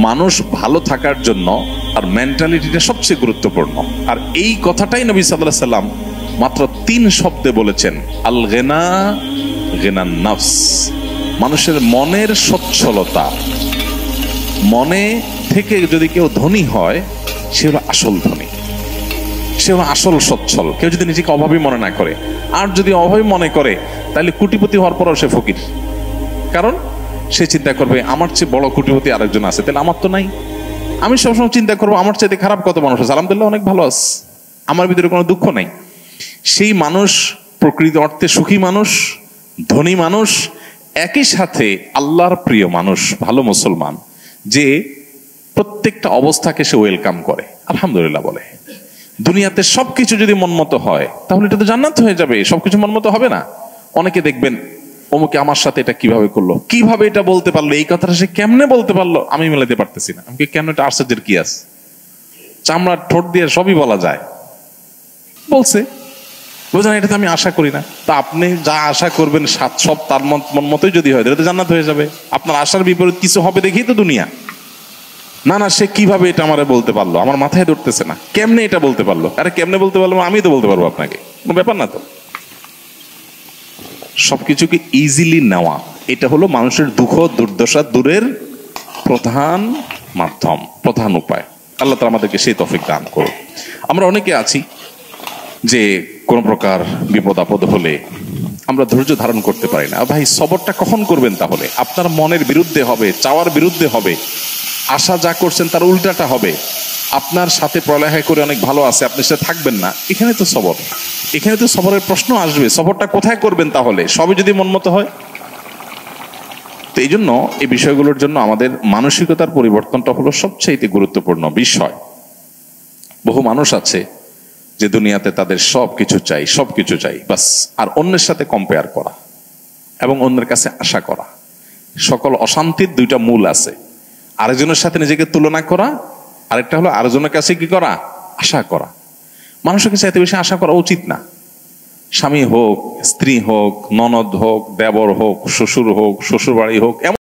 মানুষ ভালো থাকার জন্য আর মেন্টালিটিটা সবচেয়ে গুরুত্বপূর্ণ। আর এই কথাটাই নবী সাল্লাল্লাহু আলাইহি সাল্লাম মাত্র 3 শব্দে বলেছেন, আল গিনা গিনান নফস। মানুষের মনের সচ্ছলতা, মনে থেকে যদি কেউ ধনী হয় সে হলো আসল ধনী, সে হলো আসল সচ্ছল। কেউ যদি নিজেকে অভাবী মনে না করে, আর যদি অভাবী মনে করে তাহলে কোটিপতি হওয়ার পরও সে ফকির। কারণ সে চিন্তা করবে আমার চেয়ে বড় কোটিপতি আরেকজন আছে, তাহলে আমার তো নাই। আমি সবসময় চিন্তা করবো আমার চাইতে খারাপ কত মানুষ আছে, আলহামদুলিল্লাহ অনেক ভালো আছে, আমার ভিতরে কোনো দুঃখ নাই। সেই মানুষ প্রকৃত অর্থে সুখী মানুষ, ধনী মানুষ, একই সাথে আল্লাহর প্রিয় মানুষ, ভালো মুসলমান, যে প্রত্যেকটা অবস্থাকে সে ওয়েলকাম করে, আলহামদুলিল্লাহ বলে। দুনিয়াতে সবকিছু যদি মনমতো হয় তাহলে এটা তো জান্নাত হয়ে যাবে। সবকিছু মনমতো হবে না। অনেকে দেখবেন অমুকে আমার সাথে এটা কিভাবে করলো, কিভাবে এটা বলতে পারলো, এই কথাটা সে কেমনে বলতে পারলো, আমি মেলাতে পারতেছি না। আমাকে কেন, এটা আশ্চর্যের কি আছে, চামড়ার ঠোঁট দিয়ে সবই বলা যায়, বলছে, বুঝলেন, এটা তো আমি আশা করি না। তা আপনি যা আশা করবেন সব তার মন মতোই যদি হয়, এটা তো জান্নাত হয়ে যাবে। আপনার আশার বিপরীত কিছু হবে দেখেই তো দুনিয়া। না না, সে কিভাবে এটা আমারে বলতে পারলো, আমার মাথায় ধরতেছে না, কেমনে এটা বলতে পারলো। আরে কেমনে বলতে পারলো, আমি তো বলতে পারবো আপনাকে, কোনো ব্যাপার না তো। সবকিছুকে ইজিলি নেওয়া, এটা হলো মানুষের দুঃখ দুর্দশা দূরের প্রধান মাধ্যম, প্রধান উপায়। আল্লাহ তাআলা আমাদেরকে সেই তৌফিক দান করুন। আমরা অনেকে আছি যে কোনো প্রকার বিপদ আপদ হলে আমরা ধৈর্য ধারণ করতে পারি না। ভাই, সবরটা কখন করবেন? তাহলে আপনার মনের বিরুদ্ধে হবে, চাওয়ার বিরুদ্ধে হবে, আশা যা করছেন তার উল্টাটা হবে। আপনার সাথে পড়ালেখা করে অনেক ভালো আছে, আপনি সাথে থাকবেন না, এখানে তো সবর, এখানে তো সবরের প্রশ্ন আসবে। সবরটা কোথায় করবেন তাহলে, সবই যদি মনমতো হয়? তো এই জন্য এই বিষয়গুলোর জন্য আমাদের মানসিকতার পরিবর্তনটা হলো সবচেয়ে গুরুত্বপূর্ণ বিষয়। বহু মানুষ আছে যে দুনিয়াতে তাদের সবকিছু চাই, সবকিছু চাই বাস, আর অন্যের সাথে কম্পেয়ার করা এবং অন্যের কাছে আশা করা। সকল অশান্তির 2টা মূল আছে, আরেকজনের সাথে নিজেকে তুলনা করা, আরেকটা হলো আরেকজনের কাছে কি করা, আশা করা। মানুষের কাছে এত বেশি আশা করা উচিত না। স্বামী হোক, স্ত্রী হোক, ননদ হোক, দেবর হোক, শ্বশুর হোক, শ্বশুর বাড়ি হোক,